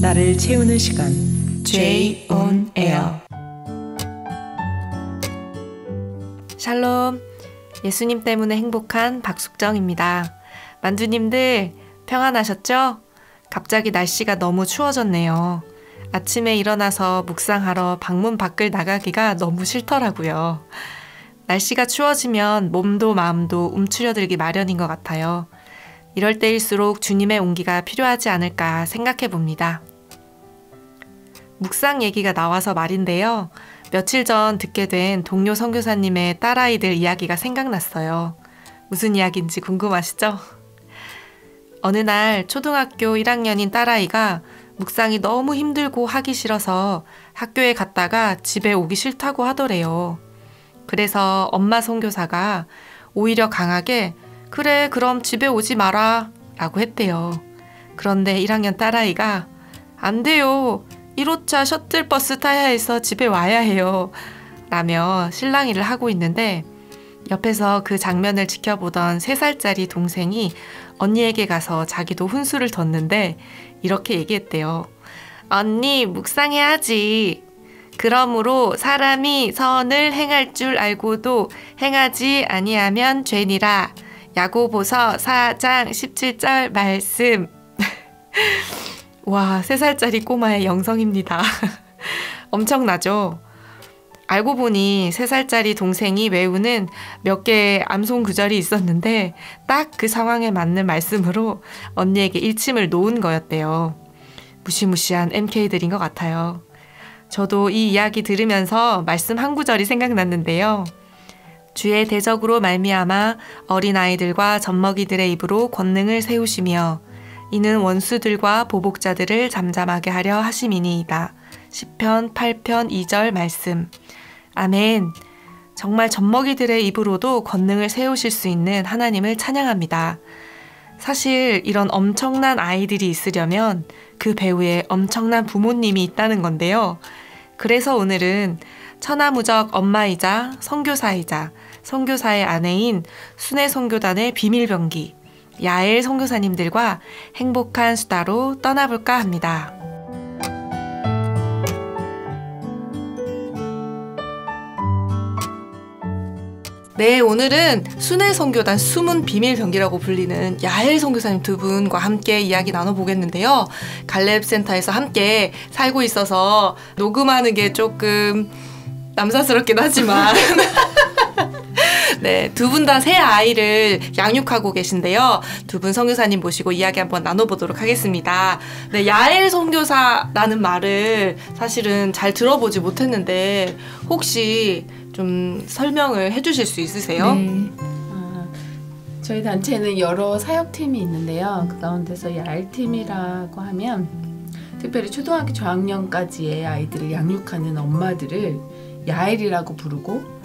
나를 채우는 시간 J on Air. 샬롬, 예수님 때문에 행복한 박숙정입니다. 만두님들 평안하셨죠? 갑자기 날씨가 너무 추워졌네요. 아침에 일어나서 묵상하러 방문 밖을 나가기가 너무 싫더라고요. 날씨가 추워지면 몸도 마음도 움츠려들기 마련인 것 같아요. 이럴 때일수록 주님의 온기가 필요하지 않을까 생각해 봅니다. 묵상 얘기가 나와서 말인데요. 며칠 전 듣게 된 동료 선교사님의 딸아이들 이야기가 생각났어요. 무슨 이야기인지 궁금하시죠? 어느 날 초등학교 1학년인 딸아이가 묵상이 너무 힘들고 하기 싫어서 학교에 갔다가 집에 오기 싫다고 하더래요. 그래서 엄마 선교사가 오히려 강하게 그래 그럼 집에 오지 마라 라고 했대요. 그런데 1학년 딸아이가 안 돼요. 1호차 셔틀버스 타야 해서 집에 와야 해요 라며 실랑이를 하고 있는데 옆에서 그 장면을 지켜보던 3살짜리 동생이 언니에게 가서 자기도 훈수를 뒀는데 이렇게 얘기했대요. 언니 묵상해야지. 그러므로 사람이 선을 행할 줄 알고도 행하지 아니하면 죄니라. 야고보서 4장 17절 말씀. 와, 3살짜리 꼬마의 영성입니다. 엄청나죠? 알고 보니 3살짜리 동생이 외우는 몇 개의 암송 구절이 있었는데 딱 그 상황에 맞는 말씀으로 언니에게 일침을 놓은 거였대요. 무시무시한 MK들인 것 같아요. 저도 이 이야기 들으면서 말씀 한 구절이 생각났는데요. 주의 대적으로 말미암아 어린아이들과 젖먹이들의 입으로 권능을 세우시며 이는 원수들과 보복자들을 잠잠하게 하려 하심이니이다. 시편 8편 2절 말씀. 아멘. 정말 젖먹이들의 입으로도 권능을 세우실 수 있는 하나님을 찬양합니다. 사실 이런 엄청난 아이들이 있으려면 그 배후에 엄청난 부모님이 있다는 건데요. 그래서 오늘은 천하무적 엄마이자 선교사이자 선교사의 아내인 순회 선교단의 비밀병기 야엘 선교사님들과 행복한 수다로 떠나볼까 합니다. 네, 오늘은 순회 선교단 숨은 비밀병기라고 불리는 야엘 선교사님 두 분과 함께 이야기 나눠보겠는데요. 갈렙 센터에서 함께 살고 있어서 녹음하는 게 조금 남사스럽긴 하지만 네, 두 분 다 새 아이를 양육하고 계신데요. 두 분 선교사님 모시고 이야기 한번 나눠보도록 하겠습니다. 네, 야엘 선교사라는 말을 사실은 잘 들어보지 못했는데 혹시 좀 설명을 해주실 수 있으세요? 네. 저희 단체는 여러 사역팀이 있는데요. 그 가운데서 야엘팀이라고 하면 특별히 초등학교 저학년까지의 아이들을 양육하는 엄마들을 야엘이라고 부르고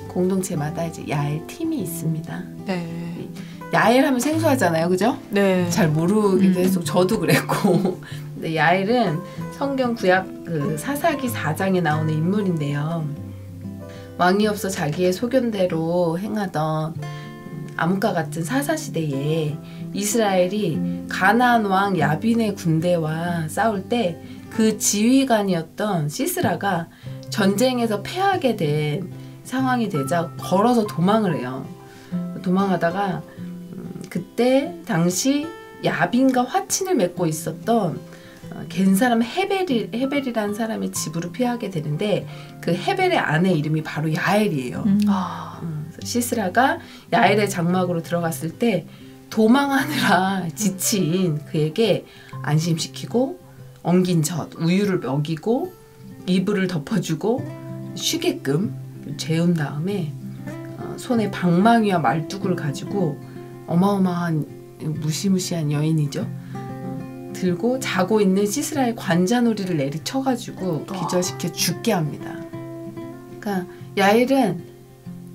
공동체마다 이제 야엘팀이 있습니다. 네. 야엘 하면 생소하잖아요, 그죠? 네. 잘 모르기도 해서 저도 그랬고. 근데 야엘은 성경 구약 그 사사기 4장에 나오는 인물인데요. 왕이 없어 자기의 소견대로 행하던 암흑과 같은 사사시대에 이스라엘이 가나안 왕 야빈의 군대와 싸울 때 그 지휘관이었던 시스라가 전쟁에서 패하게 된 상황이 되자 걸어서 도망을 해요. 도망하다가 그때 당시 야빈과 화친을 맺고 있었던 겐 사람 헤벨이라는 사람의 집으로 피하게 되는데 그 헤벨의 아내 이름이 바로 야엘이에요. 시스라가 야엘의 장막으로 들어갔을 때 도망하느라 지친 그에게 안심시키고 엉긴 젖, 우유를 먹이고 이불을 덮어주고 쉬게끔 재운 다음에 손에 방망이와 말뚝을 가지고 어마어마한 무시무시한 여인이죠. 들고 자고 있는 시스라의 관자놀이를 내리쳐가지고 기절시켜 죽게 합니다. 그러니까 야엘은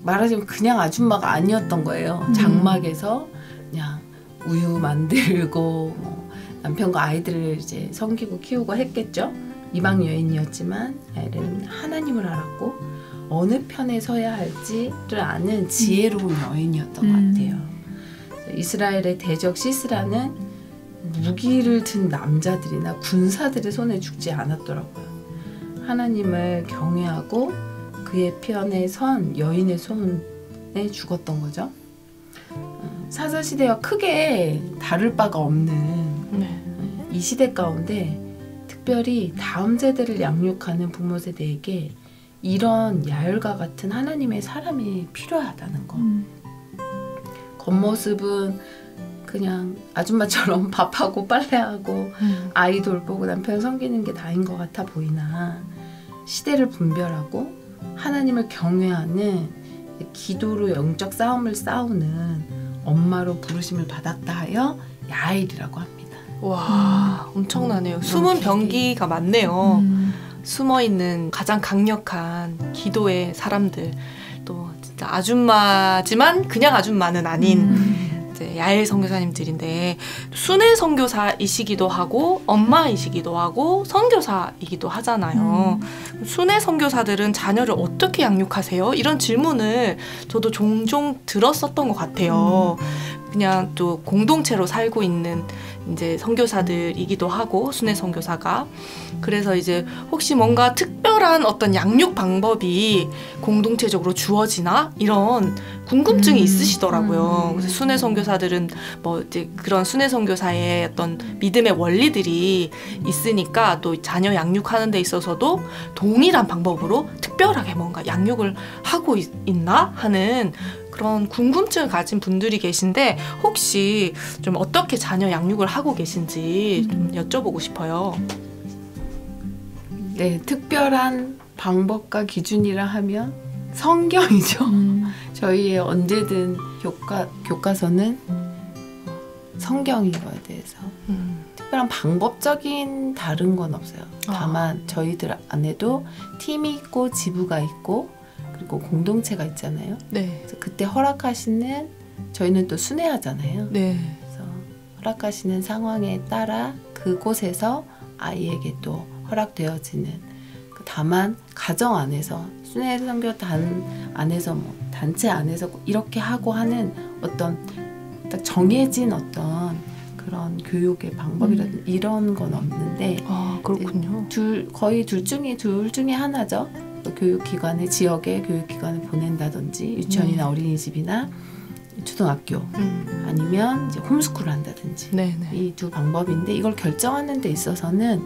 말하자면 그냥 아줌마가 아니었던 거예요. 장막에서 그냥 우유 만들고 뭐 남편과 아이들을 이제 섬기고 키우고 했겠죠. 이방 여인이었지만 야엘은 하나님을 알았고 어느 편에 서야 할지를 아는 지혜로운 여인이었던 것 같아요. 이스라엘의 대적 시스라는 무기를 든 남자들이나 군사들의 손에 죽지 않았더라고요. 하나님을 경외하고 그의 편에 선 여인의 손에 죽었던 거죠. 사사시대와 크게 다를 바가 없는 이 시대 가운데 특별히 다음 세대를 양육하는 부모 세대에게 이런 야엘과 같은 하나님의 사람이 필요하다는 거. 겉모습은 그냥 아줌마처럼 밥하고 빨래하고 아이 돌보고 남편 섬기는 게 다인 것 같아 보이나 시대를 분별하고 하나님을 경외하는 기도로 영적 싸움을 싸우는 엄마로 부르심을 받았다 하여 야엘이라고 합니다. 와, 엄청나네요. 숨은 병기가 많네요. 숨어있는 가장 강력한 기도의 사람들, 또 진짜 아줌마지만 그냥 아줌마는 아닌 이제 야엘 선교사님들인데, 순회 선교사이시기도 하고 엄마이시기도 하고 선교사이기도 하잖아요. 순회 선교사들은 자녀를 어떻게 양육하세요? 이런 질문을 저도 종종 들었었던 것 같아요. 그냥 또 공동체로 살고 있는 이제 선교사들이기도 하고 순회 선교사가, 그래서 이제 혹시 뭔가 특별한 어떤 양육 방법이 공동체적으로 주어지나 이런 궁금증이 있으시더라고요. 그래서 순회 선교사들은 뭐 이제 그런 순회 선교사의 어떤 믿음의 원리들이 있으니까 또 자녀 양육하는 데 있어서도 동일한 방법으로 특별하게 뭔가 양육을 하고 있나 하는 그런 궁금증을 가진 분들이 계신데, 혹시 좀 어떻게 자녀 양육을 하고 계신지 좀 여쭤보고 싶어요. 네, 특별한 방법과 기준이라 하면 성경이죠. 저희의 언제든 교과서는 성경인 거에 대해서 특별한 방법적인 다른 건 없어요. 다만 저희들 안에도 팀이 있고 지부가 있고 그리고 공동체가 있잖아요. 네. 그래서 그때 허락하시는, 저희는 또 순회하잖아요. 네. 그래서 허락하시는 상황에 따라 그곳에서 아이에게 또 허락되어지는, 다만 가정 안에서 순회 선교단 안에서 뭐 단체 안에서 이렇게 하고 하는 어떤 딱 정해진 어떤 그런 교육의 방법이라든지 이런 건 없는데, 그렇군요. 거의 둘 중에 하나죠. 교육기관에, 지역의 교육기관에 보낸다든지 유치원이나 어린이집이나 초등학교 아니면 이제 홈스쿨을 한다든지 이 두 방법인데, 이걸 결정하는 데 있어서는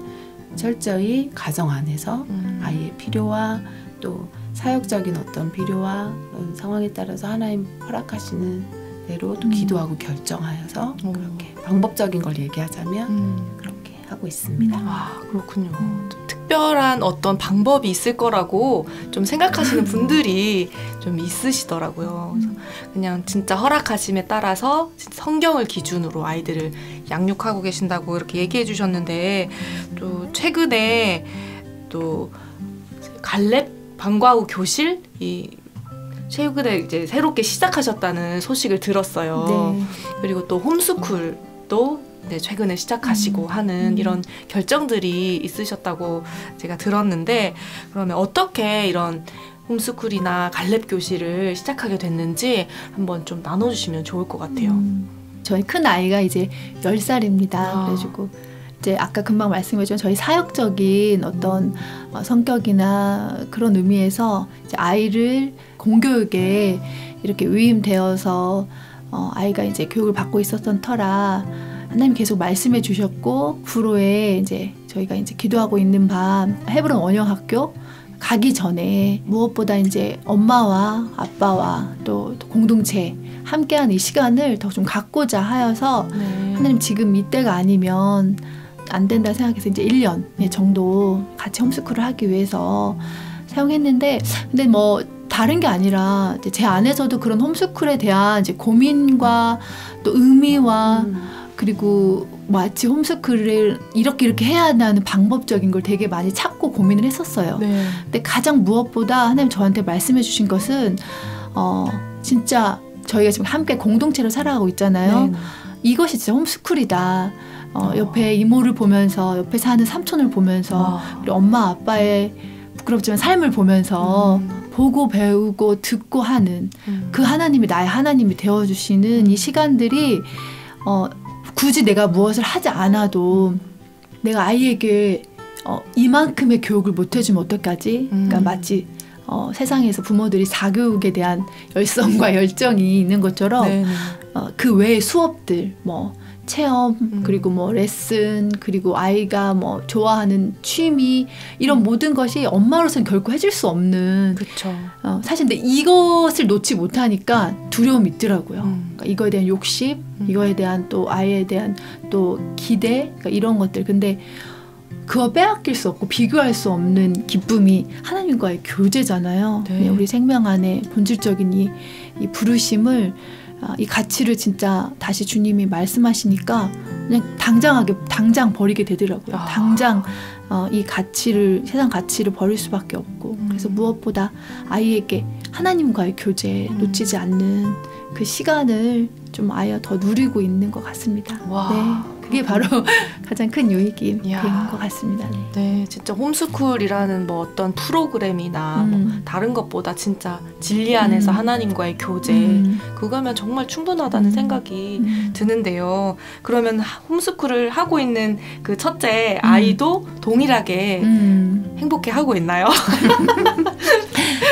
철저히 가정 안에서 아이의 필요와 또 사역적인 어떤 필요와 그런 상황에 따라서 하나님 허락하시는 대로 또 기도하고 결정하여서 그렇게 방법적인 걸 얘기하자면 그렇게 하고 있습니다. 그렇군요. 특별한 어떤 방법이 있을 거라고 좀 생각하시는 분들이 좀 있으시더라고요. 그래서 그냥 진짜 허락하심에 따라서 성경을 기준으로 아이들을 양육하고 계신다고 이렇게 얘기해 주셨는데, 또 최근에 또 갈렙 방과 후 교실 최근에 이제 새롭게 시작하셨다는 소식을 들었어요. 네. 그리고 또 홈스쿨도 최근에 시작하시고 하는 이런 결정들이 있으셨다고 제가 들었는데, 그러면 어떻게 이런 홈스쿨이나 갈렙 교실을 시작하게 됐는지 한번 좀 나눠주시면 좋을 것 같아요. 저희 큰 아이가 이제 10살입니다. 그래가지고 이제 아까 금방 말씀해준 저희 사역적인 어떤 성격이나 그런 의미에서 이제 아이를 공교육에 이렇게 위임되어서 아이가 이제 교육을 받고 있었던 터라 하나님 계속 말씀해 주셨고, 구로에 이제 저희가 이제 기도하고 있는 밤 헤브론 원형학교 가기 전에 무엇보다 이제 엄마와 아빠와 또 공동체 함께하는 이 시간을 더 좀 갖고자 하여서 하나님 지금 이때가 아니면 안 된다 생각해서 이제 1년 정도 같이 홈스쿨을 하기 위해서 사용했는데, 근데 뭐 다른 게 아니라 이제 제 안에서도 그런 홈스쿨에 대한 이제 고민과 또 의미와 그리고 마치 홈스쿨을 이렇게 해야 한다는 방법적인 걸 되게 많이 찾고 고민을 했었어요. 근데 가장 무엇보다 하나님 저한테 말씀해 주신 것은 진짜 저희가 지금 함께 공동체로 살아가고 있잖아요. 이것이 진짜 홈스쿨이다. 옆에 이모를 보면서, 옆에 사는 삼촌을 보면서, 그리고 엄마 아빠의 부끄럽지만 삶을 보면서 보고 배우고 듣고 하는 그 하나님이 나의 하나님이 되어주시는 이 시간들이 굳이 내가 무엇을 하지 않아도 내가 아이에게 이만큼의 교육을 못 해주면 어떡하지? 그러니까 마치 세상에서 부모들이 사교육에 대한 열성과 열정이 있는 것처럼 그 외의 수업들 뭐 체험 그리고 뭐 레슨 그리고 아이가 뭐 좋아하는 취미 이런 모든 것이 엄마로서는 결코 해줄 수 없는 그쵸. 사실 근데 이것을 놓지 못하니까 두려움이 있더라고요. 그러니까 이거에 대한 욕심, 이거에 대한 또 아이에 대한 또 기대 그러니까 이런 것들. 근데 그거 빼앗길 수 없고 비교할 수 없는 기쁨이 하나님과의 교제잖아요. 네. 우리 생명 안에 본질적인 이 부르심을 이 가치를 진짜 다시 주님이 말씀하시니까 그냥 당장 버리게 되더라고요. 당장 이 가치를 세상 가치를 버릴 수밖에 없고 그래서 무엇보다 아이에게 하나님과의 교제 놓치지 않는 그 시간을 좀 아이가 더 누리고 있는 것 같습니다. 네, 그게 바로 가장 큰 유익인 것 같습니다. 네, 진짜 홈스쿨이라는 뭐 어떤 프로그램이나 뭐 다른 것보다 진짜 진리 안에서 하나님과의 교제 그거면 정말 충분하다는 생각이 드는데요. 그러면 홈스쿨을 하고 있는 그 첫째 아이도 동일하게 행복해 하고 있나요?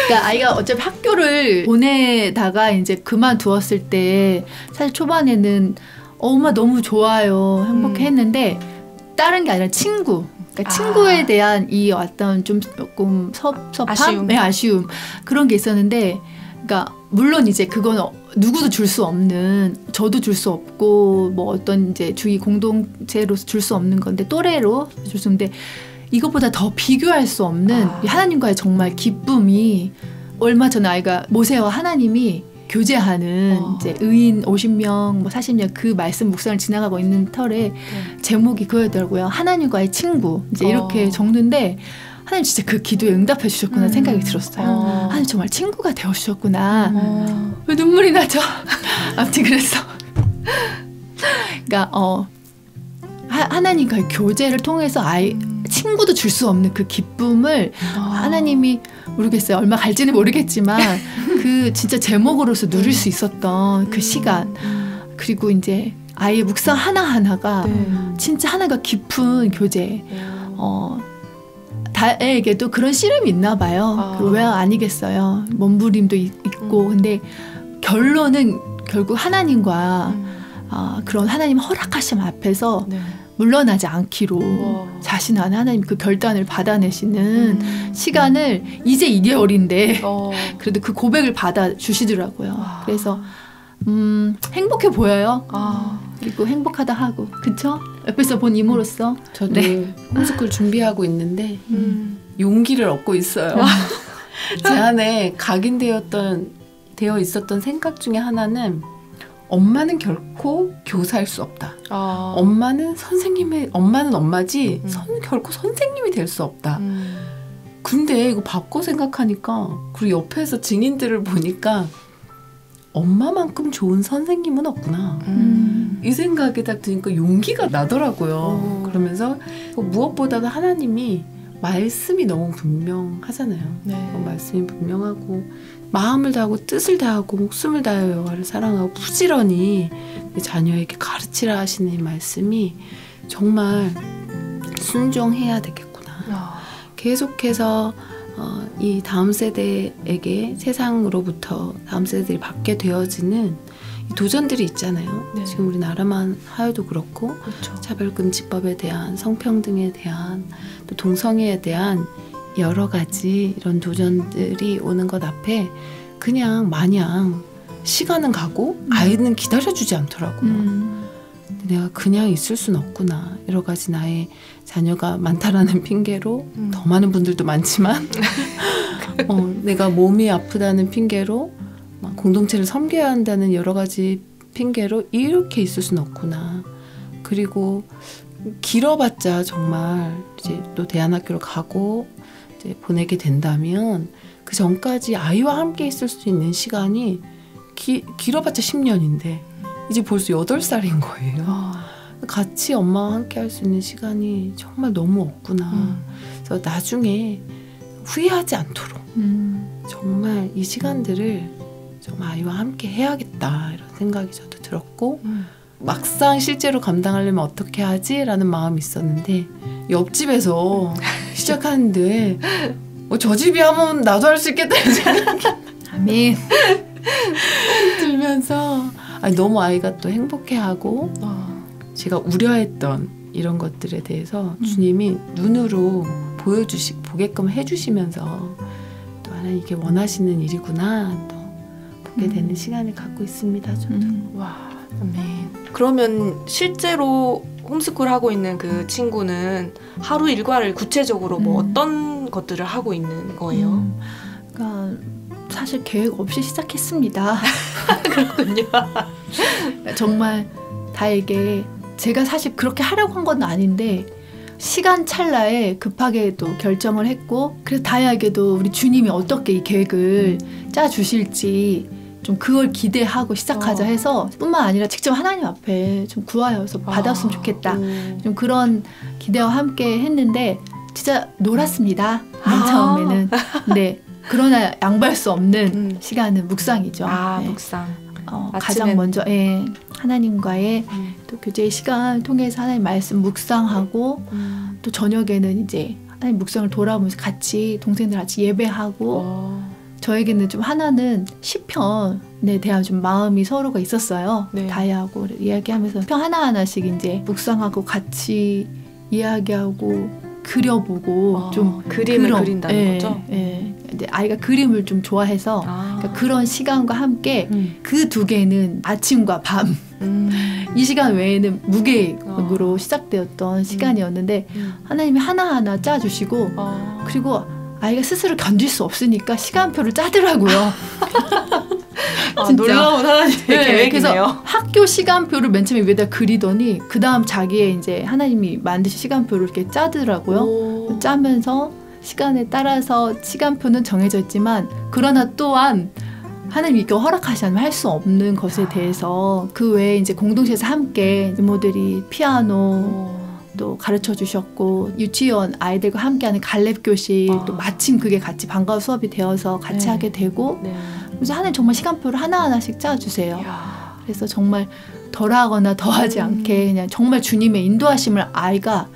그러니까 아이가 어차피 학교를 보내다가 이제 그만두었을 때 사실 초반에는 엄마 너무 좋아요 행복해 했는데 다른 게 아니라 그러니까 친구에 대한 이 어떤 좀 조금 섭섭함, 아쉬움 그런 게 있었는데 그러니까 물론 이제 그건 누구도 줄 수 없는 저도 줄 수 없고 뭐 어떤 이제 주위 공동체로서 줄 수 없는 건데 또래로 줄 수 없는데 이것보다 더 비교할 수 없는 하나님과의 정말 기쁨이 얼마 전에 아이가 모세와 하나님이 교제하는 이제 의인 50명, 뭐 40명 그 말씀 묵상을 지나가고 있는 털에 제목이 그거더라고요. 하나님과의 친구. 이제 이렇게 적는데 하나님 진짜 그 기도에 응답해 주셨구나 생각이 들었어요. 하나님 정말 친구가 되어 주셨구나. 왜 눈물이 나죠? 아무튼 그래서 그러니까 하나님과의 교제를 통해서 친구도 줄 수 없는 그 기쁨을 하나님이 모르겠어요. 얼마 갈지는 모르겠지만 그 진짜 제목으로서 누릴 수 있었던 그 시간 그리고 이제 아이의 묵상 하나하나가 진짜 하나가 깊은 교제 다에게도 그런 씨름이 있나 봐요. 왜 아니겠어요. 몸부림도 있고 근데 결론은 결국 하나님과 그런 하나님 허락하심 앞에서 물러나지 않기로 자신 안에 하나님 그 결단을 받아내시는 시간을 이제 2개월인데 그래도 그 고백을 받아주시더라고요. 그래서 행복해 보여요. 그리고 행복하다 하고 그쵸? 옆에서 본 이모로서 저도 홈스쿨 준비하고 있는데 용기를 얻고 있어요. 제 안에 각인되어 있었던 생각 중에 하나는 엄마는 결코 교사일 수 없다. 엄마는 엄마지 결코 선생님이 될 수 없다. 근데 이거 바꿔 생각하니까 그리고 옆에서 증인들을 보니까 엄마만큼 좋은 선생님은 없구나. 이 생각이 딱 드니까 용기가 나더라고요. 그러면서 무엇보다도 하나님이 말씀이 너무 분명하잖아요. 말씀이 분명하고 마음을 다하고 뜻을 다하고 목숨을 다하여 여호와를 사랑하고 부지런히 자녀에게 가르치라 하시는 이 말씀이 정말 순종해야 되겠구나. 계속해서 이 다음 세대에게 세상으로부터 다음 세대들이 받게 되어지는 이 도전들이 있잖아요. 지금 우리나라만 하여도 그렇고 차별금지법에 대한 성평등에 대한 또 동성애에 대한 여러 가지 이런 도전들이 오는 것 앞에 그냥 마냥 시간은 가고 아이는 기다려주지 않더라고요. 내가 그냥 있을 순 없구나. 여러 가지 나의 자녀가 많다라는 핑계로 더 많은 분들도 많지만 내가 몸이 아프다는 핑계로 공동체를 섬겨야 한다는 여러 가지 핑계로 이렇게 있을 순 없구나. 그리고 길어봤자 정말 이제 또 대안학교를 가고 이제 보내게 된다면 그 전까지 아이와 함께 있을 수 있는 시간이 길어봤자 10년인데 이제 벌써 8살인 거예요. 같이 엄마와 함께 할 수 있는 시간이 정말 너무 없구나. 그래서 나중에 후회하지 않도록 정말 이 시간들을 정말 아이와 함께 해야겠다 이런 생각이 저도 들었고 막상 실제로 감당하려면 어떻게 하지? 라는 마음이 있었는데 옆집에서 시작하는데 저 집이 하면 나도 할 수 있겠다는 생각이 아멘 들면서 너무 아이가 또 행복해하고 제가 우려했던 이런 것들에 대해서 주님이 눈으로 보게끔 해주시면서 또 하나님 이게 원하시는 일이구나 또 보게 되는 시간을 갖고 있습니다. 저도. 와, 아멘. 그러면 실제로 홈스쿨 하고 있는 그 친구는 하루 일과를 구체적으로 뭐 어떤 것들을 하고 있는 거예요? 그러니까 사실 계획 없이 시작했습니다. 그렇군요. 정말 다에게 제가 사실 그렇게 하려고 한 건 아닌데 시간 찰나에 급하게 또 결정을 했고 그래서 다혜에게도 우리 주님이 어떻게 이 계획을 짜주실지 좀 그걸 기대하고 시작하자 해서 뿐만 아니라 직접 하나님 앞에 좀 구하여서 받았으면 좋겠다. 좀 그런 기대와 함께 했는데 진짜 놀았습니다. 맨 처음에는. 네. 그러나 양보할 수 없는 시간은 묵상이죠. 네. 묵상. 가장 먼저 하나님과의 또 교제의 시간을 통해서 하나님 말씀 묵상하고 또 저녁에는 이제 하나님 묵상을 돌아보면서 같이 동생들 같이 예배하고 저에게는 좀 하나는 시편에 대한 좀 마음이 서로가 있었어요. 네. 다혜하고 이야기하면서 시편 하나하나씩 이제 묵상하고 같이 이야기하고 그려보고 좀 그림을 그린다는 거죠? 근데 아이가 그림을 좀 좋아해서 그러니까 그런 시간과 함께 그 두 개는 아침과 밤 이 시간 외에는 무계획으로 시작되었던 시간이었는데 하나님이 하나하나 짜주시고 그리고 아이가 스스로 견딜 수 없으니까 시간표를 짜더라고요. 진짜 놀라운 하나님의 계획이네요. 그래서 학교 시간표를 맨 처음에 위에다 그리더니 그 다음 자기의 이제 하나님이 만드신 시간표를 이렇게 짜더라고요. 짜면서 시간에 따라서 시간표는 정해져 있지만 그러나 또한 하나님이 이거 허락하지 않으면 할 수 없는 것에 대해서 그 외에 이제 공동체에서 함께 이모들이 피아노 또 가르쳐 주셨고 유치원 아이들과 함께하는 갈렙 교실 또 마침 그게 같이 방과후 수업이 되어서 같이 하게 되고 그래서 하나님 정말 시간표를 하나하나씩 짜주세요. 그래서 정말 덜하거나 더하지 않게 그냥 정말 주님의 인도하심을 아이가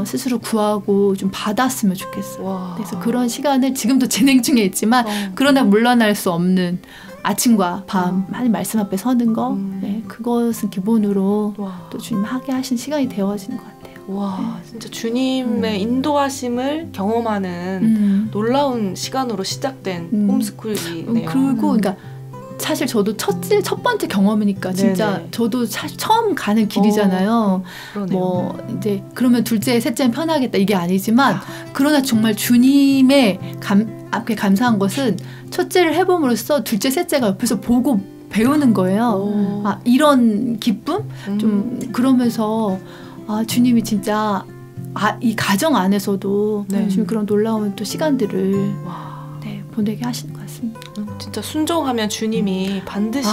스스로 구하고 좀 받았으면 좋겠어요. 그래서 그런 시간을 지금도 진행 중에 있지만 그러나 물러날 수 없는 아침과 밤 하나님 말씀 앞에 서는 거 그것은 기본으로 또 주님 하게 하신 시간이 되어지는 것 같아요. 와, 진짜 주님의 인도하심을 경험하는 놀라운 시간으로 시작된 홈스쿨이네요. 그리고 그러니까 사실 저도 첫 번째 경험이니까 진짜 네네. 저도 사실 처음 가는 길이잖아요. 뭐 이제 그러면 둘째, 셋째는 편하겠다 이게 아니지만 그러나 정말 주님의 앞에 감사한 것은 첫째를 해봄으로써 둘째, 셋째가 옆에서 보고 배우는 거예요. 이런 기쁨? 좀 그러면서 주님이 진짜 이 가정 안에서도 주님 그런 놀라운 또 시간들을 보내게 하시는 것 같습니다. 진짜 순종하면 주님이 반드시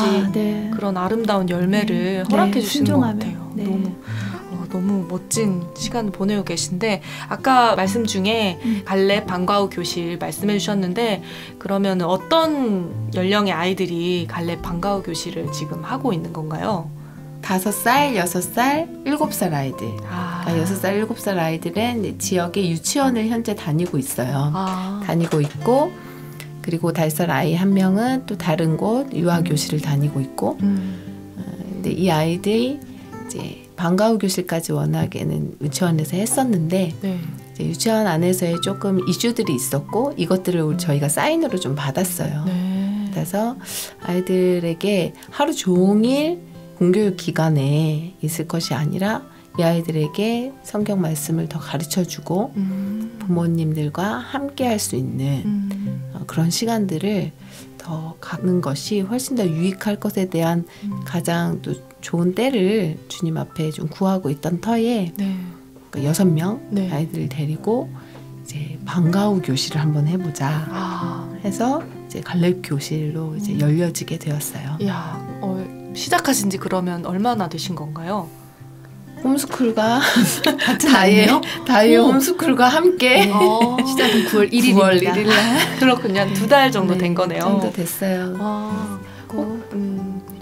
그런 아름다운 열매를 허락해 주시는 것 같아요. 너무 멋진 시간을 보내고 계신데 아까 말씀 중에 갈렙 방과후 교실 말씀해 주셨는데 그러면 어떤 연령의 아이들이 갈렙 방과후 교실을 지금 하고 있는 건가요? 5살, 6살, 7살 아이들. 그러니까 6살, 7살 아이들은 지역의 유치원을 현재 다니고 있어요. 다니고 있고 그리고 5살 아이 한 명은 또 다른 곳 유아교실을 다니고 있고 근데 이 아이들이 이제 방과후 교실까지 워낙에는 유치원에서 했었는데 이제 유치원 안에서의 조금 이슈들이 있었고 이것들을 저희가 사인으로 좀 받았어요. 그래서 아이들에게 하루 종일 공교육 기간에 있을 것이 아니라 이 아이들에게 성경 말씀을 더 가르쳐주고 부모님들과 함께 할 수 있는 그런 시간들을 더 갖는 것이 훨씬 더 유익할 것에 대한 가장 또 좋은 때를 주님 앞에 좀 구하고 있던 터에 그러니까 6명 아이들을 데리고 이제 방과후 교실을 한번 해보자 해서 이제 갈렙 교실로 이제 열려지게 되었어요. 이야, 시작하신 지 그러면 얼마나 되신 건가요? 홈스쿨과 다혜 홈스쿨과 함께 시작은 9월 1일입니다. 9월 1일 그렇군요. 2달 정도 된 거네요. 정도 됐어요.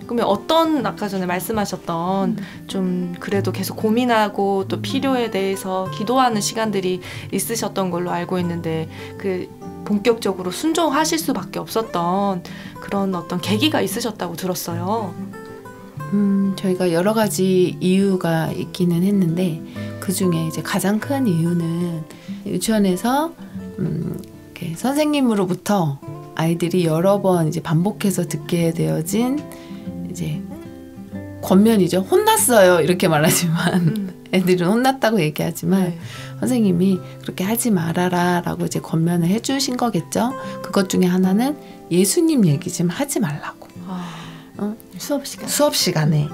그러면 어떤 아까 전에 말씀하셨던 좀 그래도 계속 고민하고 또 필요에 대해서 기도하는 시간들이 있으셨던 걸로 알고 있는데 그 본격적으로 순종하실 수밖에 없었던 그런 어떤 계기가 있으셨다고 들었어요. 저희가 여러 가지 이유가 있기는 했는데 그 중에 이제 가장 큰 이유는 유치원에서 이렇게 선생님으로부터 아이들이 여러 번 이제 반복해서 듣게 되어진 이제 권면이죠. 혼났어요. 이렇게 말하지만 애들은 혼났다고 얘기하지만 네. 선생님이 그렇게 하지 말아라 라고 이제 권면을 해주신 거겠죠. 그것 중에 하나는 예수님 얘기 좀 하지 말라고. 수업 시간에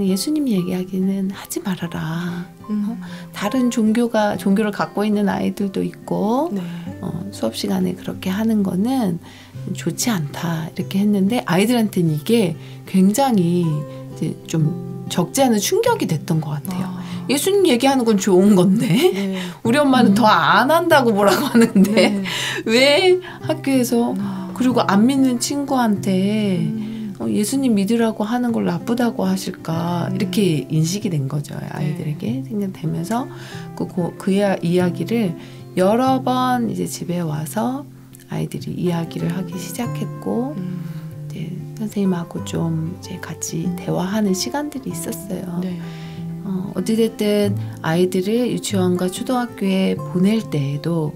예수님 얘기하기는 하지 말아라. 다른 종교를 갖고 있는 아이들도 있고 네. 수업 시간에 그렇게 하는 거는 좋지 않다 이렇게 했는데 아이들한테는 이게 굉장히 이제 좀 적지 않은 충격이 됐던 것 같아요. 예수님 얘기하는 건 좋은 건데 네. 우리 엄마는 더 안 한다고 뭐라고 하는데 네. 왜 학교에서 그리고 안 믿는 친구한테 예수님 믿으라고 하는 걸 나쁘다고 하실까 이렇게 인식이 된 거죠. 아이들에게 생각되면서 그 이야기를 여러 번 이제 집에 와서 아이들이 이야기를 하기 시작했고 이제 선생님하고 좀 이제 같이 대화하는 시간들이 있었어요. 네. 어찌됐든 아이들을 유치원과 초등학교에 보낼 때에도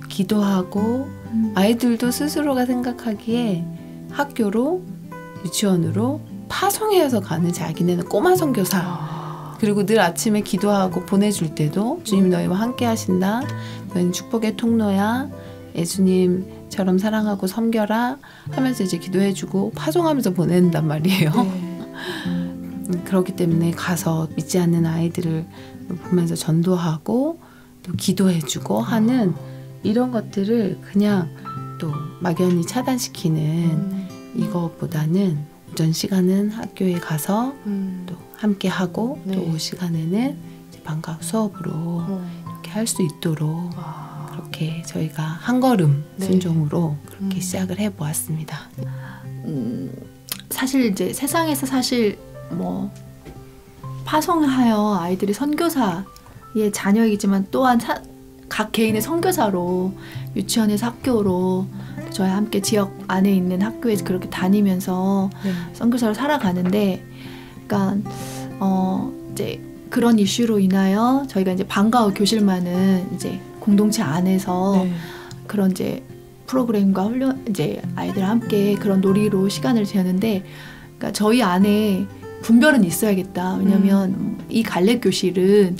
기도하고 아이들도 스스로가 생각하기에 학교로 유치원으로 파송해서 가는 자기네는 꼬마 선교사 그리고 늘 아침에 기도하고 보내줄 때도 주님 너희와 함께 하신다 너희는 축복의 통로야 예수님처럼 사랑하고 섬겨라 하면서 이제 기도해주고 파송하면서 보낸단 말이에요. 그렇기 때문에 가서 믿지 않는 아이들을 보면서 전도하고 또 기도해주고 하는 이런 것들을 그냥 또 막연히 차단시키는 이것보다는 오전 시간은 학교에 가서 또 함께 하고 또 오후 시간에는 이제 방과 수업으로 이렇게 할 수 있도록 그렇게 저희가 한 걸음 순종으로 그렇게 시작을 해보았습니다. 사실 이제 세상에서 사실 뭐 파송하여 아이들이 선교사의 자녀이지만 또한 각 개인의 선교사로 유치원에서 학교로 저희 함께 지역 안에 있는 학교에 그렇게 다니면서 선교사로 살아가는데, 그러니까 이제 그런 이슈로 인하여 저희가 이제 방과후 교실만은 이제 공동체 안에서 그런 이제 프로그램과 훈련 이제 아이들과 함께 그런 놀이로 시간을 지내는데, 그러니까 저희 안에 분별은 있어야겠다. 왜냐하면 이 갈렙 교실은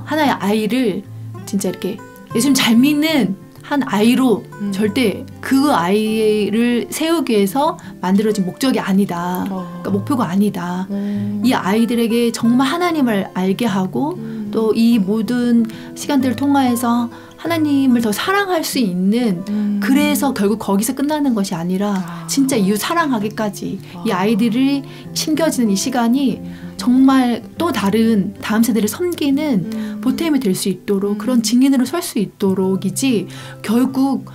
하나의 아이를 진짜 이렇게 예수님 잘 믿는 한 아이로 절대 그 아이를 세우기 위해서 만들어진 목적이 아니다. 그러니까 목표가 아니다. 이 아이들에게 정말 하나님을 알게 하고 또 이 모든 시간들을 통하여서 하나님을 더 사랑할 수 있는 그래서 결국 거기서 끝나는 것이 아니라 진짜 이웃 사랑하기까지 이 아이들이 심겨지는 이 시간이 정말 또 다른 다음 세대를 섬기는 보탬이 될 수 있도록 그런 증인으로 설 수 있도록이지, 결국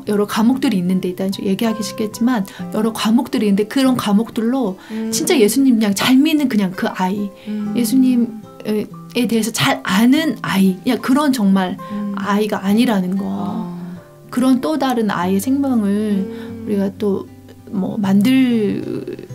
여러 과목들이 있는데 일단 얘기하기 쉽겠지만 여러 과목들이 있는데 그런 과목들로 진짜 예수님 그냥 잘 믿는 그냥 그 아이, 예수님에 대해서 잘 아는 아이, 그냥 그런 정말 아이가 아니라는 거. 그런 또 다른 아이의 생명을 우리가 또 뭐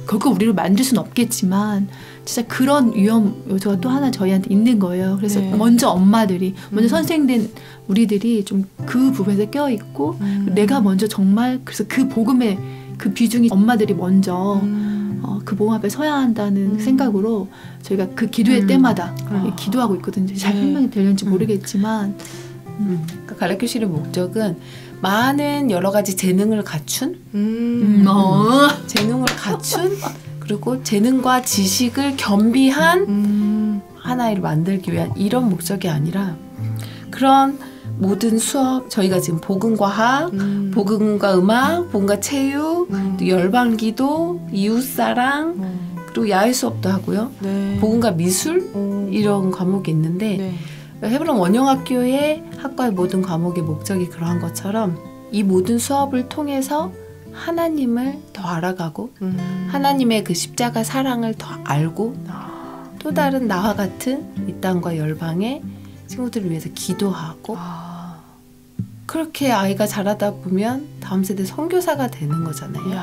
결국 우리를 만들 수는 없겠지만 진짜 그런 위험 요소가 또 하나 저희한테 있는 거예요. 그래서 먼저 엄마들이, 먼저 선생된 우리들이 좀 그 부분에서 껴있고 내가 먼저 정말 그래서 그 복음의 그 비중이 엄마들이 먼저 그 복음 앞에 서야 한다는 생각으로 저희가 그 기도회 때마다 기도하고 있거든요. 잘 설명이 되는지 모르겠지만 그러니까 갈렙교실의 목적은 많은 여러 가지 재능을 갖춘 재능을 갖춘 그리고 재능과 지식을 겸비한 하나를 만들기 위한 이런 목적이 아니라 그런 모든 수업, 저희가 지금 복음과학, 복음과 음악, 복음과 체육, 또 열방기도, 이웃사랑, 그리고 야외 수업도 하고요. 복음과 미술 이런 과목이 있는데 헤브론 원영학교의 학과의 모든 과목의 목적이 그러한 것처럼 이 모든 수업을 통해서 하나님을 더 알아가고 하나님의 그 십자가 사랑을 더 알고 또 다른 나와 같은 이 땅과 열방의 친구들을 위해서 기도하고 그렇게 아이가 자라다 보면 다음 세대 선교사가 되는 거잖아요.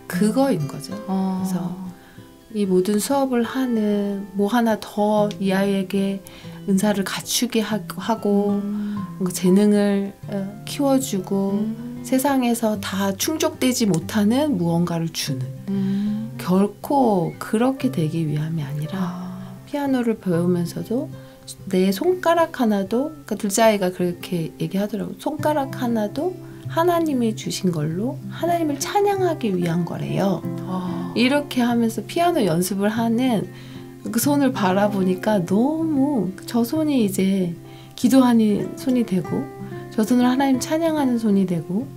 그거인 거죠. 그래서 이 모든 수업을 하는 뭐 하나 더 이 아이에게 은사를 갖추게 하고 재능을 키워주고 세상에서 다 충족되지 못하는 무언가를 주는 결코 그렇게 되기 위함이 아니라 피아노를 배우면서도 내 손가락 하나도 그러니까 둘째 아이가 그렇게 얘기하더라고요. 손가락 하나도 하나님이 주신 걸로 하나님을 찬양하기 위한 거래요. 이렇게 하면서 피아노 연습을 하는 그 손을 바라보니까 너무 저 손이 이제 기도하는 손이 되고 저 손을 하나님 찬양하는 손이 되고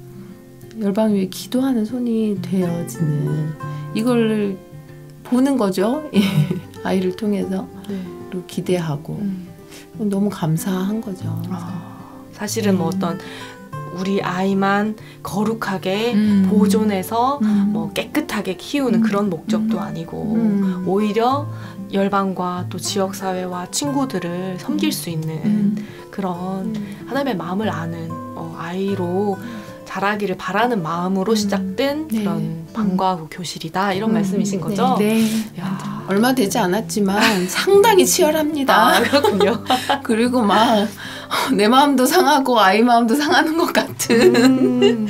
열방 위에 기도하는 손이 되어지는 이걸 보는 거죠. 아이를 통해서 그리고 기대하고 너무 감사한 거죠. 사실은 뭐 어떤 우리 아이만 거룩하게 보존해서 뭐 깨끗하게 키우는 그런 목적도 아니고 오히려 열방과 또 지역사회와 친구들을 섬길 수 있는 그런 하나님의 마음을 아는 아이로 자라기를 바라는 마음으로 시작된 그런 방과후 교실이다 이런 말씀이신 거죠? 네. 얼마 되지 않았지만 상당히 치열합니다. 그렇군요. 그리고 막 내 마음도 상하고 아이 마음도 상하는 것 같은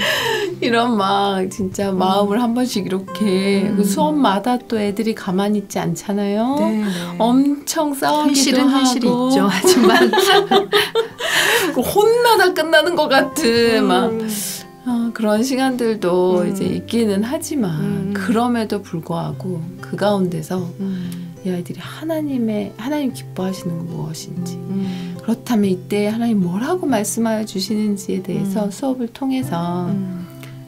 이런 막 진짜 마음을 한 번씩 이렇게 그 수업마다 또 애들이 가만히 있지 않잖아요. 네. 엄청 싸우기도 현실은 하고 현실이 있죠. 하지만 혼나다 끝나는 것 같은 막 그런 시간들도 이제 있기는 하지만 그럼에도 불구하고 그 가운데서 이 아이들이 하나님 기뻐하시는 건 무엇인지 그렇다면 이때 하나님 뭐라고 말씀하여 주시는지에 대해서 수업을 통해서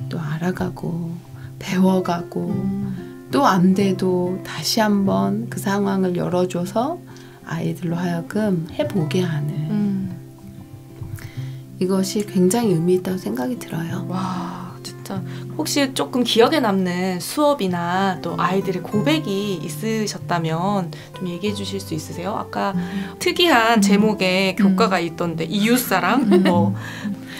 또 알아가고 배워가고 또 안 돼도 다시 한번 그 상황을 열어줘서 아이들로 하여금 해보게 하는 이것이 굉장히 의미 있다고 생각이 들어요. 와, 진짜 혹시 조금 기억에 남는 수업이나 또 아이들의 고백이 있으셨다면 좀 얘기해 주실 수 있으세요? 아까 특이한 제목의 교과가 있던데 이웃사랑 뭐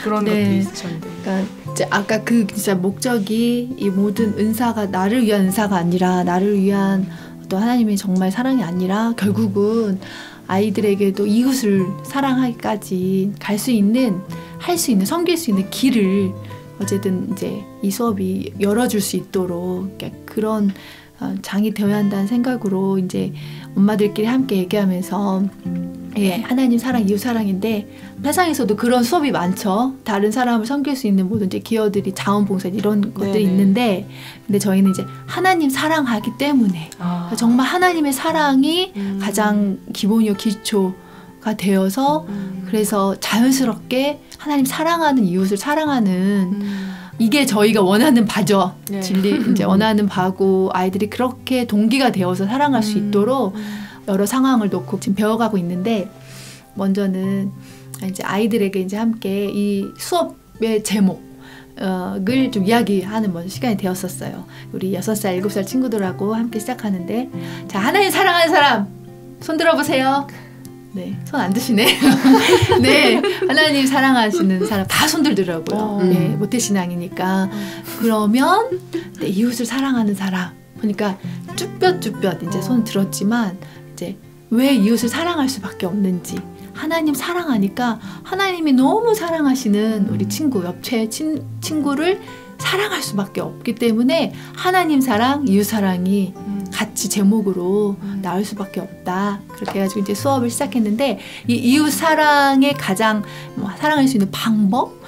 그런 것도 있으셨는데. 그러니까 이제 아까 그 진짜 목적이 이 모든 은사가 나를 위한 은사가 아니라 나를 위한 또 하나님의 정말 사랑이 아니라 결국은 아이들에게도 이웃을 사랑하기까지 갈 수 있는, 할 수 있는, 섬길 수 있는 길을 어쨌든 이제 이 수업이 열어줄 수 있도록 그런 장이 되어야 한다는 생각으로 이제 엄마들끼리 함께 얘기하면서 하나님 사랑, 이웃 사랑인데 세상에서도 그런 수업이 많죠. 다른 사람을 섬길 수 있는 모든 이제 기여들이 자원봉사 이런 것들이 있는데, 근데 저희는 이제 하나님 사랑하기 때문에 정말 하나님의 사랑이 가장 기본이요 기초가 되어서 그래서 자연스럽게 하나님 사랑하는 이웃을 사랑하는 이게 저희가 원하는 바죠. 진리 이제 원하는 바고 아이들이 그렇게 동기가 되어서 사랑할 수 있도록 여러 상황을 놓고 지금 배워가고 있는데, 먼저는 이제 아이들에게 이제 함께 이 수업의 제목을 좀 이야기하는 먼저 시간이 되었었어요. 우리 6살, 7살 친구들하고 함께 시작하는데, 자, 하나님 사랑하는 사람 손 들어보세요. 네, 손 안 드시네. 네, 하나님 사랑하시는 사람 다 손 들더라고요. 네, 모태신앙이니까. 그러면 네, 이웃을 사랑하는 사람. 그러니까 쭈뼛쭈뼛 이제 손 들었지만 이제 왜 이웃을 사랑할 수밖에 없는지, 하나님 사랑하니까 하나님이 너무 사랑하시는 우리 친구, 옆에 친구를 사랑할 수밖에 없기 때문에 하나님 사랑, 이웃 사랑이 같이 제목으로 나올 수밖에 없다. 그렇게 해가지고 이제 수업을 시작했는데, 이 이웃 사랑의 가장 사랑할 수 있는 방법,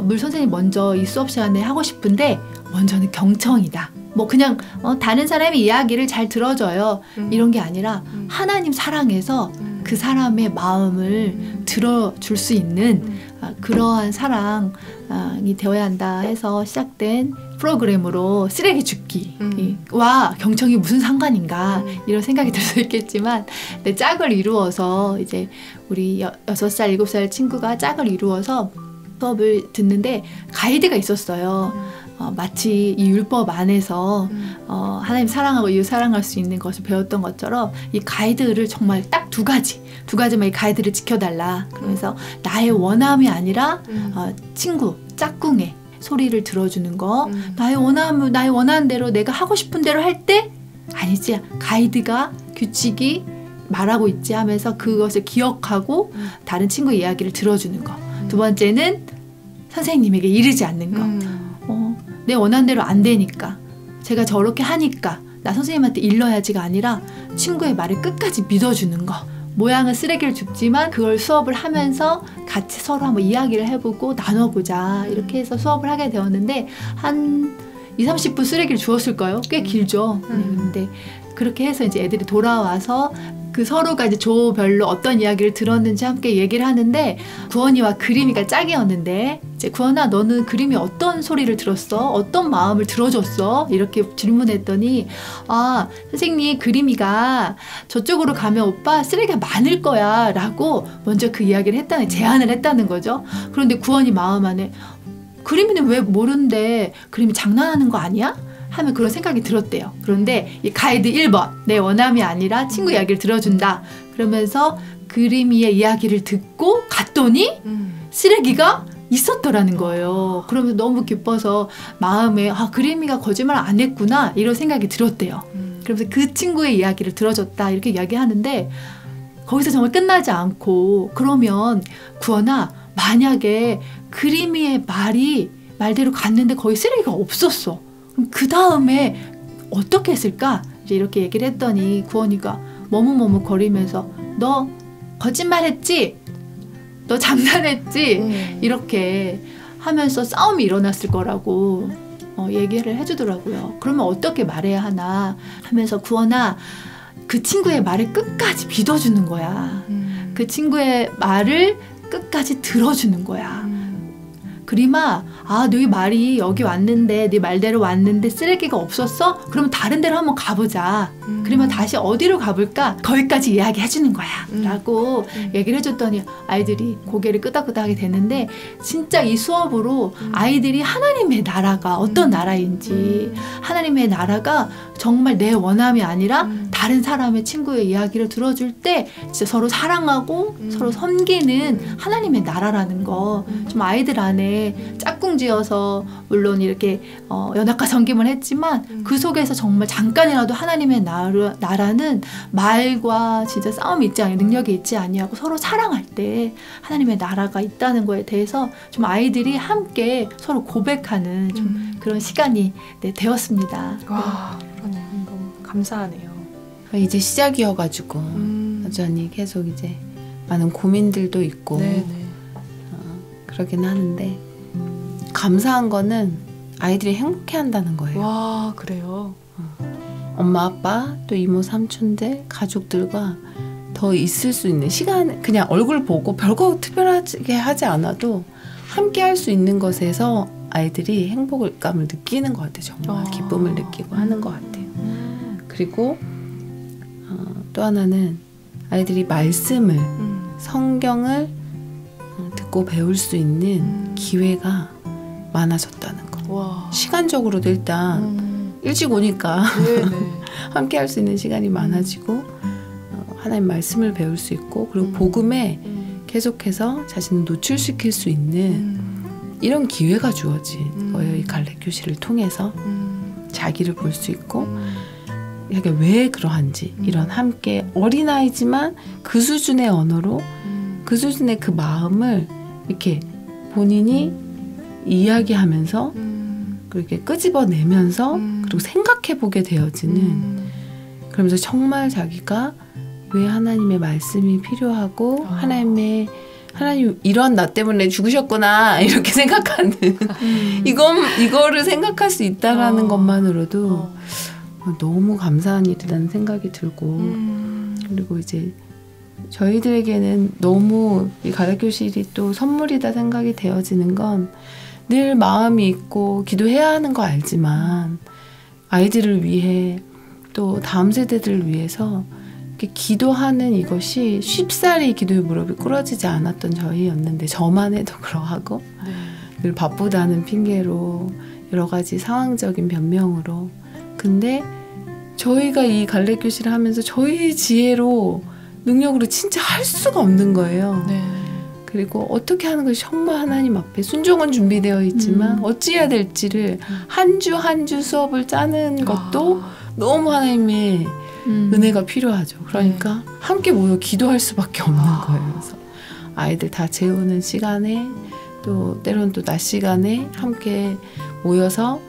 물 선생님 먼저 이 수업 시간에 하고 싶은데 먼저는 경청이다. 뭐 그냥 다른 사람의 이야기를 잘 들어줘요. 이런 게 아니라 하나님 사랑해서 그 사람의 마음을 들어줄 수 있는 그러한 사랑이 되어야 한다 해서 시작된 프로그램으로 쓰레기 줍기와 경청이 무슨 상관인가 이런 생각이 들 수 있겠지만, 네, 짝을 이루어서 이제 우리 6살, 7살 친구가 짝을 이루어서 수업을 듣는데 가이드가 있었어요. 마치 이 율법 안에서 하나님 사랑하고 이웃 사랑할 수 있는 것을 배웠던 것처럼 이 가이드를 정말 딱 두 가지만 이 가이드를 지켜달라. 그러면서 나의 원함이 아니라 친구, 짝꿍의 소리를 들어주는 거, 나의 원하는 대로 내가 하고 싶은 대로 할 때 아니지, 가이드가 규칙이 말하고 있지 하면서 그것을 기억하고 다른 친구의 이야기를 들어주는 거. 두 번째는 선생님에게 이르지 않는 거. 내 원하는 대로 안 되니까, 제가 저렇게 하니까 나 선생님한테 일러야지가 아니라 친구의 말을 끝까지 믿어주는 거. 모양은 쓰레기를 줍지만 그걸 수업을 하면서 같이 서로 한번 이야기를 해보고 나눠보자, 이렇게 해서 수업을 하게 되었는데 한 20-30분 쓰레기를 주었을까요? 꽤 길죠. 근데 그렇게 해서 이제 애들이 돌아와서 그 서로가 이제 조별로 어떤 이야기를 들었는지 함께 얘기를 하는데, 구원이와 그림이가 짝이었는데, 이제 구원아, 너는 그림이 어떤 소리를 들었어? 어떤 마음을 들어줬어? 이렇게 질문했더니, 아, 선생님, 그림이가 저쪽으로 가면 오빠 쓰레기가 많을 거야 라고 먼저 그 이야기를 제안을 했다는 거죠. 그런데 구원이 마음 안에, 그림이는 왜 모르는데 그림이 장난하는 거 아니야? 하면 그런 생각이 들었대요. 그런데 이 가이드 1번, 내 원함이 아니라 친구 이야기를 들어준다. 그러면서 그림이의 이야기를 듣고 갔더니 쓰레기가 있었더라는 거예요. 그러면서 너무 기뻐서 마음에 그림이가 거짓말 안 했구나, 이런 생각이 들었대요. 그러면서 그 친구의 이야기를 들어줬다, 이렇게 이야기하는데 거기서 정말 끝나지 않고, 그러면 구원아, 만약에 그림이의 말대로 갔는데 거기 쓰레기가 없었어. 그럼 그 다음에 어떻게 했을까? 이제 이렇게 얘기를 했더니 구원이가 머뭇머뭇거리면서 너 거짓말했지? 너 장난했지? 이렇게 하면서 싸움이 일어났을 거라고 얘기를 해주더라고요. 그러면 어떻게 말해야 하나 하면서, 구원아, 그 친구의 말을 끝까지 믿어주는 거야. 그 친구의 말을 끝까지 들어주는 거야. 그림아, 너희 말이 여기 왔는데, 네 말대로 왔는데 쓰레기가 없었어? 그러면 다른 데로 한번 가보자. 그러면 다시 어디로 가볼까? 거기까지 이야기해주는 거야 라고 얘기를 해줬더니 아이들이 고개를 끄덕끄덕하게 됐는데, 진짜 이 수업으로 아이들이 하나님의 나라가 어떤 나라인지, 하나님의 나라가 정말 내 원함이 아니라 다른 사람의 친구의 이야기를 들어줄 때 진짜 서로 사랑하고 서로 섬기는 하나님의 나라라는 거 좀 아이들 안에 짝꿍지어서, 물론 이렇게 연합과 섬김을 했지만 그 속에서 정말 잠깐이라도 하나님의 나라는 말과 진짜 싸움이 있지 아니하고 능력이 있지 아니하고 서로 사랑할 때 하나님의 나라가 있다는 거에 대해서 좀 아이들이 함께 서로 고백하는 좀 그런 시간이 되었습니다. 와, 너무 감사하네요. 이제 시작이어가지고 여전히 계속 이제 많은 고민들도 있고 그러긴 하는데, 감사한 거는 아이들이 행복해한다는 거예요. 와, 그래요? 엄마 아빠 또 이모 삼촌들 가족들과 더 있을 수 있는 시간, 그냥 얼굴 보고 별거 특별하게 하지 않아도 함께 할 수 있는 것에서 아이들이 행복감을 느끼는 것 같아요. 정말 기쁨을 느끼고 하는 것 같아요. 그리고 또 하나는 아이들이 말씀을, 성경을 듣고 배울 수 있는 기회가 많아졌다는 거. 와. 시간적으로도 일단 일찍 오니까 함께 할 수 있는 시간이 많아지고 하나님 말씀을 배울 수 있고, 그리고 복음에 계속해서 자신을 노출시킬 수 있는 이런 기회가 주어진 거예요. 이 갈래교실을 통해서 자기를 볼 수 있고 이게 왜 그러한지, 이런 함께 어린아이지만 그 수준의 언어로 그 수준의 그 마음을 이렇게 본인이 이야기하면서 그렇게 끄집어내면서 그리고 생각해보게 되어지는, 그러면서 정말 자기가 왜 하나님의 말씀이 필요하고 하나님 이런 나 때문에 죽으셨구나 이렇게 생각하는 이거를 생각할 수 있다라는 것만으로도 너무 감사한 일이라는 생각이 들고, 그리고 이제 저희들에게는 너무 이 가래교실이 또 선물이다 생각이 되어지는 건, 늘 마음이 있고 기도해야 하는 거 알지만 아이들을 위해 또 다음 세대들을 위해서 기도하는 이것이 쉽사리 기도의 무릎이 꿇어지지 않았던 저희였는데 저만 해도 그러하고 네. 늘 바쁘다는 핑계로 여러 가지 상황적인 변명으로 근데 저희가 이 갈래교실을 하면서 저희의 지혜로 능력으로 진짜 할 수가 없는 거예요. 네. 그리고 어떻게 하는 것이 정말 하나님 앞에 순종은 준비되어 있지만 어찌해야 될지를 한 주 한 주 수업을 짜는 것도 너무 하나님의 은혜가 필요하죠. 그러니까 함께 모여 기도할 수밖에 없는 거예요. 그래서 아이들 다 재우는 시간에 또 때로는 또 낮 시간에 함께 모여서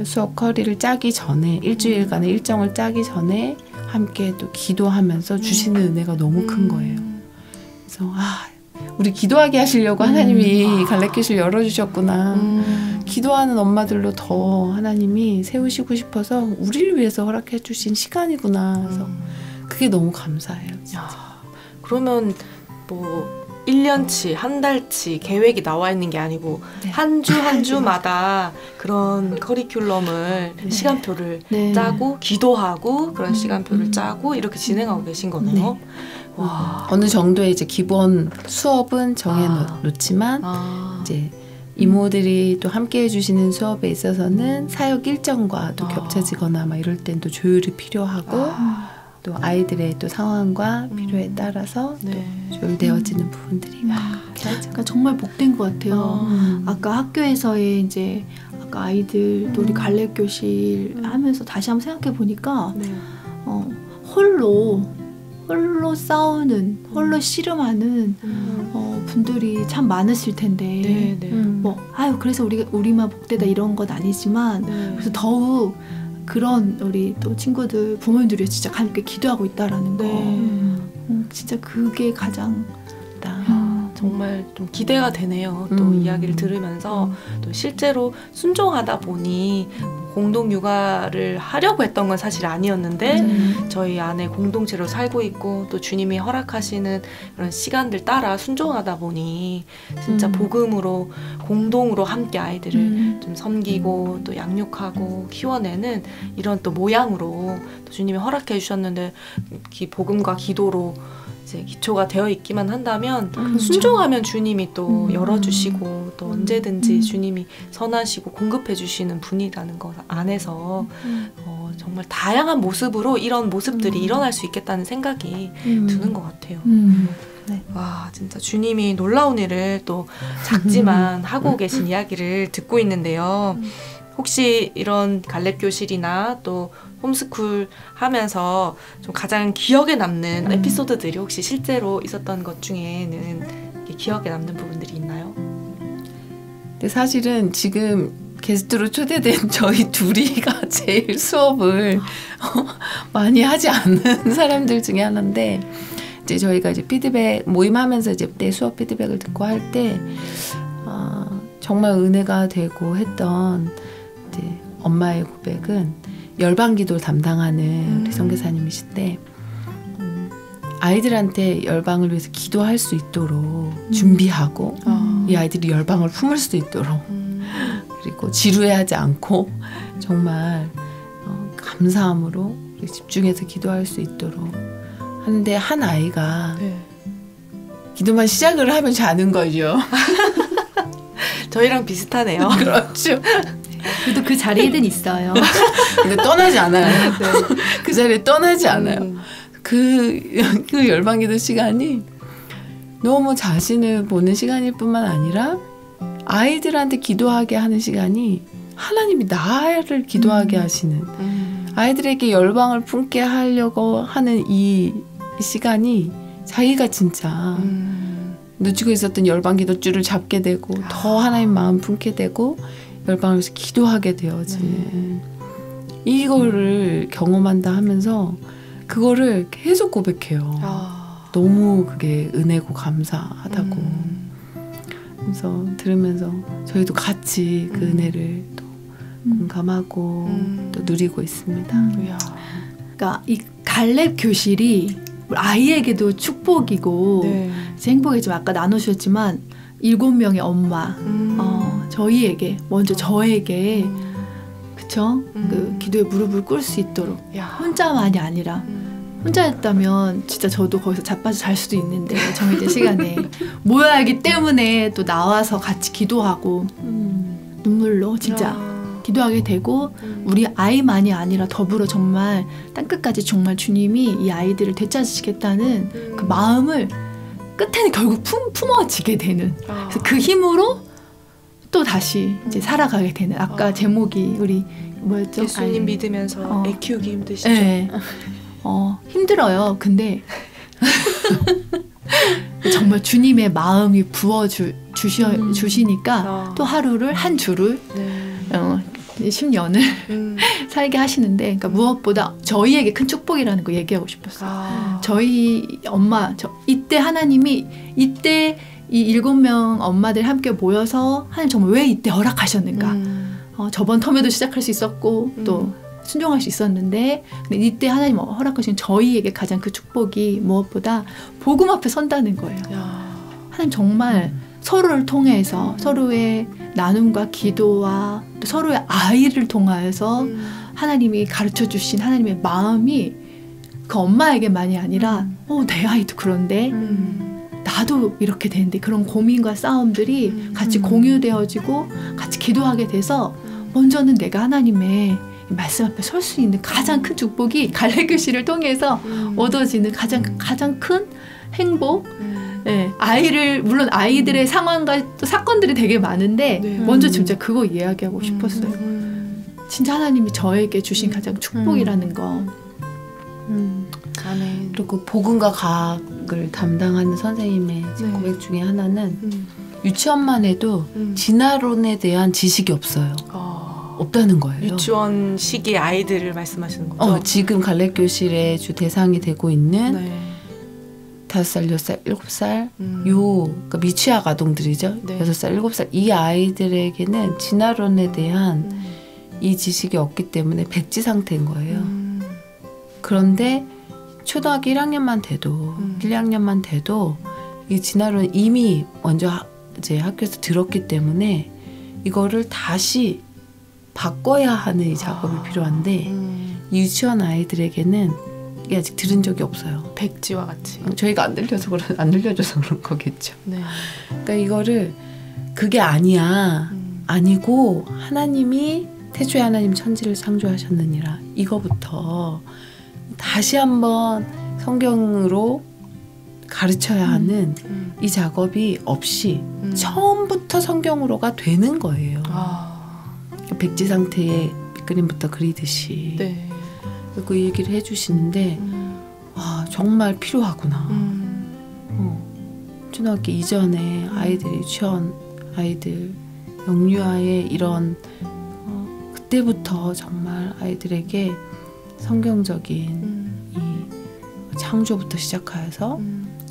수업 커리를 짜기 전에 일주일간의 일정을 짜기 전에 함께 또 기도하면서 주시는 은혜가 너무 큰 거예요. 그래서 우리 기도하게 하시려고 하나님이 갈래교실 열어주셨구나. 기도하는 엄마들로 더 하나님이 세우시고 싶어서 우리를 위해서 허락해 주신 시간이구나. 그래서 그게 너무 감사해요. 진짜. 그러면 뭐 1년치, 한 달치 계획이 나와 있는 게 아니고 한 주 한 주마다 그런 커리큘럼을 시간표를 짜고 기도하고 그런 시간표를 짜고 이렇게 진행하고 계신 거네요. 와. 어느 정도의 이제 기본 수업은 정해놓지만 이제 이모들이 또 함께 해주시는 수업에 있어서는 사역 일정과 또 겹쳐지거나 막 이럴 땐 또 조율이 필요하고 또 아이들의 또 상황과 필요에 따라서 또 조율되어지는 부분들이 그러니까 정말 복된 것 같아요. 아까 학교에서의 이제 아까 아이들 우리 갈래교실 하면서 다시 한번 생각해 보니까 홀로 싸우는 홀로 씨름하는 분들이 참 많으실 텐데 그래서 우리만 복되다 이런 건 아니지만 그래서 더욱 그런 우리 또 친구들 부모님들이 진짜 함께 기도하고 있다라는 거 진짜 그게 가장 정말 좀 기대가 되네요. 또 이야기를 들으면서 또 실제로 순종하다 보니 공동 육아를 하려고 했던 건 사실 아니었는데 저희 안에 공동체로 살고 있고 또 주님이 허락하시는 그런 시간들 따라 순종하다 보니 진짜 복음으로 공동으로 함께 아이들을 좀 섬기고 또 양육하고 키워내는 이런 또 모양으로 또 주님이 허락해 주셨는데 복음과 기도로 이제 기초가 되어 있기만 한다면 순종하면 주님이 또 열어주시고 또 언제든지 주님이 선하시고 공급해 주시는 분이라는 것 안에서 정말 다양한 모습으로 이런 모습들이 일어날 수 있겠다는 생각이 드는 것 같아요. 와, 진짜 주님이 놀라운 일을 또 작지만 하고 계신 이야기를 듣고 있는데요. 혹시 이런 갈렙교실이나 또 홈스쿨 하면서 좀 가장 기억에 남는 에피소드들이 혹시 실제로 있었던 것 중에는 기억에 남는 부분들이 있나요? 근데 사실은 지금 게스트로 초대된 저희 둘이가 제일 수업을 많이 하지 않는 사람들 중에 하나인데 이제 저희가 이제 피드백 모임하면서 이제 내 수업 피드백을 듣고 할 때 정말 은혜가 되고 했던 이제 엄마의 고백은 열방기도를 담당하는 우리 선교사님이신데 아이들한테 열방을 위해서 기도할 수 있도록 준비하고 이 아이들이 열방을 품을 수 있도록 그리고 지루해하지 않고 정말 감사함으로 집중해서 기도할 수 있도록 하는데 한 아이가 기도만 시작을 하면 자는 거죠. 저희랑 비슷하네요. 그렇죠. 그래도 그 자리에는 있어요. 근데 떠나지 않아요. 그 자리에 떠나지 않아요. 그 열방기도 시간이 너무 자신을 보는 시간일 뿐만 아니라 아이들한테 기도하게 하는 시간이 하나님이 나를 기도하게 하시는 아이들에게 열방을 품게 하려고 하는 이 시간이 자기가 진짜 놓치고 있었던 열방기도줄을 잡게 되고 더 하나님 마음 품게 되고 열방을 위해서 기도하게 되어지는 이거를 경험한다 하면서 그거를 계속 고백해요. 너무 그게 은혜고 감사하다고. 그래서 들으면서 저희도 같이 그 은혜를 또 공감하고 또 누리고 있습니다. 그러니까 이 갈렙 교실이 아이에게도 축복이고 행복이지만 아까 나누셨지만 7명의 엄마 저희에게 먼저 저에게 그쵸? 그 기도에 무릎을 꿇을 수 있도록 혼자만이 아니라 혼자였다면 진짜 저도 거기서 자빠져 잘 수도 있는데 정해진 시간에 모여야 하기 때문에 또 나와서 같이 기도하고 눈물로 진짜 기도하게 되고 우리 아이만이 아니라 더불어 정말 땅끝까지 정말 주님이 이 아이들을 되찾으시겠다는 그 마음을 끝에는 결국 품어지게 되는 그래서 그 힘으로 또 다시 이제 살아가게 되는 아까 제목이 우리 뭐였죠? 예수님 믿으면서 애 키우기 힘드시죠? 네. 힘들어요. 근데 정말 주님의 마음이 주시니까 또 하루를 한 주를 10년을 살게 하시는데 그러니까 무엇보다 저희에게 큰 축복이라는 거 얘기하고 싶었어요. 저희 엄마 이때 하나님이 이때 이 7명 엄마들 함께 모여서 하나님 정말 왜 이때 허락하셨는가. 저번 텀에도 시작할 수 있었고 또 순종할 수 있었는데 근데 이때 하나님 허락하신 저희에게 가장 그 축복이 무엇보다 복음 앞에 선다는 거예요. 하나님 정말 서로를 통해서 서로의 나눔과 기도와 또 서로의 아이를 통하여서 하나님이 가르쳐 주신 하나님의 마음이 그 엄마에게만이 아니라 내 아이도 그런데 나도 이렇게 되는데 그런 고민과 싸움들이 같이 공유되어지고 같이 기도하게 돼서 먼저는 내가 하나님의 말씀 앞에 설 수 있는 가장 큰 축복이 갈래교실을 통해서 얻어지는 가장 큰 행복. 네, 물론 아이들의 상황과 또 사건들이 되게 많은데 먼저 진짜 그거 이야기하고 싶었어요. 진짜 하나님이 저에게 주신 가장 축복이라는 거. 아멘. 그리고 복음과 과학을 담당하는 선생님의 고백 중에 하나는 유치원만 해도 진화론에 대한 지식이 없어요. 없다는 거예요. 유치원 시기 아이들을 말씀하시는 거죠? 지금 갈래교실의 주 대상이 되고 있는 5살, 6살, 7살 그러니까 미취학 아동들이죠. 6살, 7살 이 아이들에게는 진화론에 대한 이 지식이 없기 때문에 백지 상태인 거예요. 그런데 초등학교 1학년만 돼도 1, 2학년만 돼도 이 진화론 이미 먼저 이제 학교에서 들었기 때문에 이거를 다시 바꿔야 하는 이 작업이 필요한데 이 유치원 아이들에게는 이게 아직 들은 적이 없어요. 백지와 같이. 저희가 안 들려줘서 그런 거겠죠. 그러니까 이거를 그게 아니고 하나님이 태초에 하나님 천지를 창조하셨느니라 이거부터 다시 한번 성경으로 가르쳐야 하는 이 작업이 없이 처음부터 성경으로가 되는 거예요. 백지 상태의 빗그림부터 그리듯이 그 얘기를 해주시는데 와 정말 필요하구나. 초등학교 이전에 아이들 유치원 아이들 영유아의 이런 그때부터 정말 아이들에게 성경적인 이 창조부터 시작하여서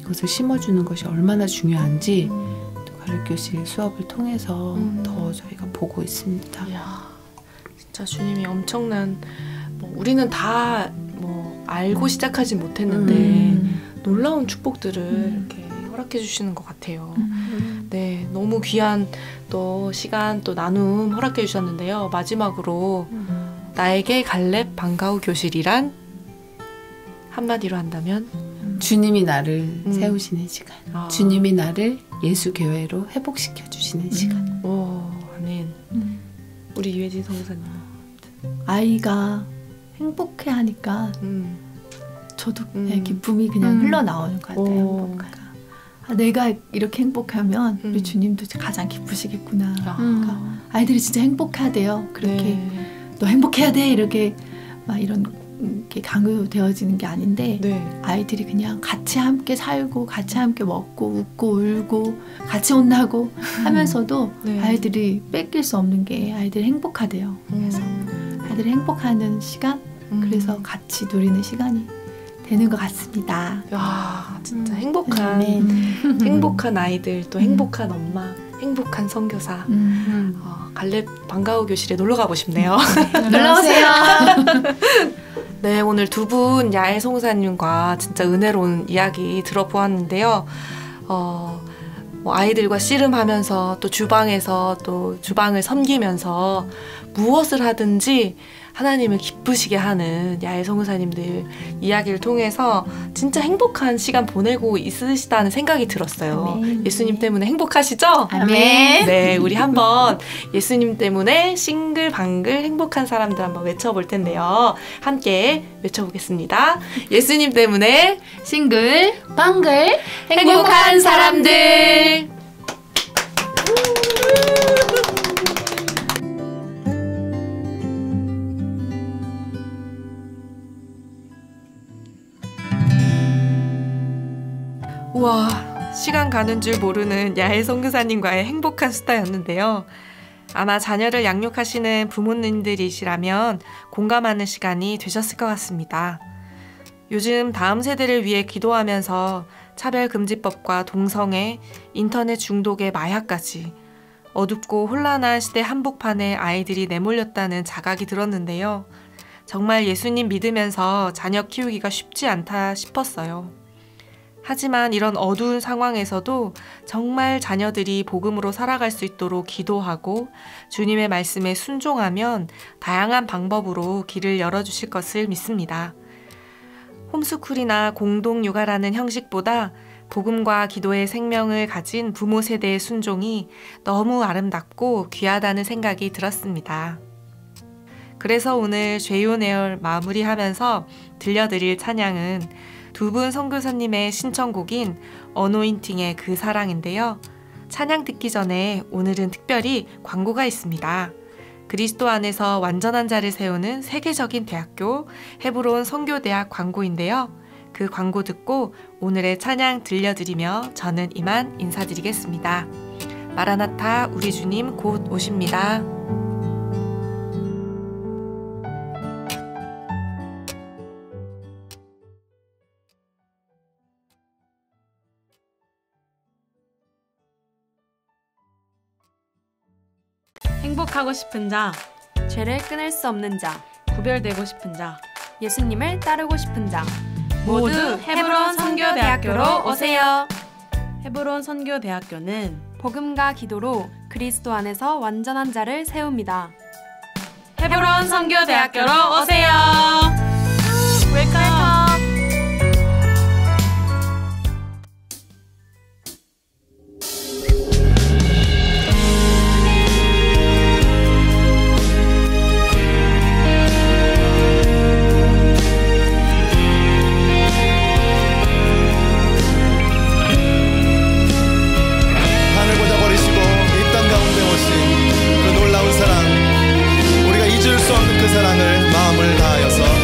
이것을 심어주는 것이 얼마나 중요한지 또 갈래교실 수업을 통해서 더 저희가 보고 있습니다. 이야, 진짜 주님이 엄청난 우리는 다 알고 시작하지 못했는데 놀라운 축복들을 이렇게 허락해 주시는 것 같아요. 네, 너무 귀한 또 시간 또 나눔 허락해 주셨는데요. 마지막으로 나에게 갈렙 방과후 교실이란 한마디로 한다면 주님이 나를 세우시는 시간. 주님이 나를 예수 교회로 회복시켜 주시는 시간. 오, 아멘. 우리 유혜진 성사님. 아이가 행복해하니까 저도 기쁨이 그냥 흘러나오는 것 같아요. 내가 이렇게 행복하면 우리 주님도 가장 기쁘시겠구나. 그러니까 아이들이 진짜 행복해야 돼요. 그렇게 너 행복해야 돼 이렇게 막 이런 게 강요되어지는 게 아닌데 아이들이 그냥 같이 함께 살고 같이 함께 먹고 웃고 울고 같이 혼나고 하면서도 아이들이 뺏길 수 없는 게 아이들이 행복하대요. 그래서 아이들이 행복하는 시간 그래서 같이 누리는 시간이 되는 것 같습니다. 와, 진짜 행복한 아이들 또 행복한 엄마 행복한 선교사 갈렙 방과후 교실에 놀러 가고 싶네요. 놀러오세요. 네, 오늘 두 분 야엘 송사님과 진짜 은혜로운 이야기 들어보았는데요. 아이들과 씨름하면서 또 주방에서 또 주방을 섬기면서 무엇을 하든지 하나님을 기쁘시게 하는 야외 선교사님들 이야기를 통해서 진짜 행복한 시간 보내고 있으시다는 생각이 들었어요. 아멘. 예수님 때문에 행복하시죠? 아멘. 네, 우리 한번 예수님 때문에 싱글방글 행복한 사람들 한번 외쳐볼 텐데요. 함께 외쳐보겠습니다. 예수님 때문에 싱글 빵글 행복한 사람들. 우와, 시간 가는 줄 모르는 야외 선교사님과의 행복한 수다였는데요. 아마 자녀를 양육하시는 부모님들이시라면 공감하는 시간이 되셨을 것 같습니다. 요즘 다음 세대를 위해 기도하면서 차별금지법과 동성애, 인터넷 중독의 마약까지 어둡고 혼란한 시대 한복판에 아이들이 내몰렸다는 자각이 들었는데요. 정말 예수님 믿으면서 자녀 키우기가 쉽지 않다 싶었어요. 하지만 이런 어두운 상황에서도 정말 자녀들이 복음으로 살아갈 수 있도록 기도하고 주님의 말씀에 순종하면 다양한 방법으로 길을 열어주실 것을 믿습니다. 홈스쿨이나 공동육아라는 형식보다 복음과 기도의 생명을 가진 부모 세대의 순종이 너무 아름답고 귀하다는 생각이 들었습니다. 그래서 오늘 죄요네얼 마무리하면서 들려드릴 찬양은 두 분 선교사님의 신청곡인 어노인팅의 그 사랑인데요. 찬양 듣기 전에 오늘은 특별히 광고가 있습니다. 그리스도 안에서 완전한 자를 세우는 세계적인 대학교 헤브론 선교대학 광고인데요. 그 광고 듣고 오늘의 찬양 들려드리며 저는 이만 인사드리겠습니다. 마라나타 우리 주님 곧 오십니다. 행복하고 싶은 자, 죄를 끊을 수 없는 자, 구별되고 싶은 자, 예수님을 따르고 싶은 자 모두 헤브론 선교대학교로 오세요. 헤브론 선교대학교는 복음과 기도로 그리스도 안에서 완전한 자를 세웁니다. 헤브론 선교대학교로 오세요. 웰컴. 그 사랑을 마음을 다하여서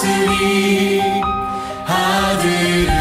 있으니 아들을